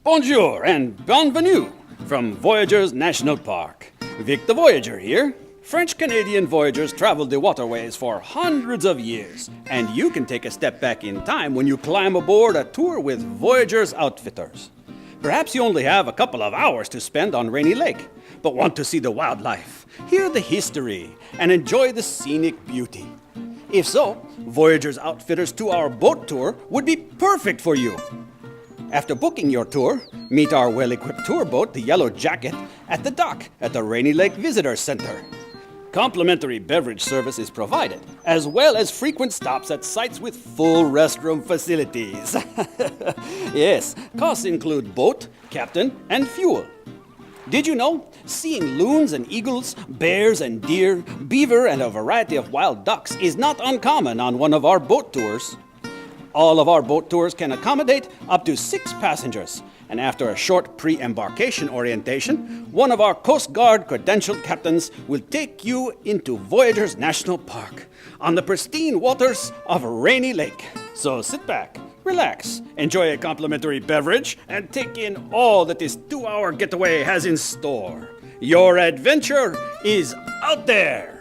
Bonjour and bienvenue from Voyageurs National Park. Vic the Voyager here. French-Canadian voyagers traveled the waterways for hundreds of years, and you can take a step back in time when you climb aboard a tour with Voyageurs Outfitters. Perhaps you only have a couple of hours to spend on Rainy Lake, but want to see the wildlife, hear the history, and enjoy the scenic beauty. If so, Voyageurs Outfitters 2-hour boat tour would be perfect for you. After booking your tour, meet our well-equipped tour boat, the Yellow Jacket, at the dock at the Rainy Lake Visitor Center. Complimentary beverage service is provided, as well as frequent stops at sites with full restroom facilities. Yes, costs include boat, captain, and fuel. Did you know? Seeing loons and eagles, bears and deer, beaver, and a variety of wild ducks is not uncommon on one of our boat tours. All of our boat tours can accommodate up to 6 passengers, and after a short pre-embarkation orientation, one of our Coast Guard credentialed captains will take you into Voyageurs National Park on the pristine waters of Rainy Lake. So sit back, relax, enjoy a complimentary beverage, and take in all that this 2-hour getaway has in store. Your adventure is out there!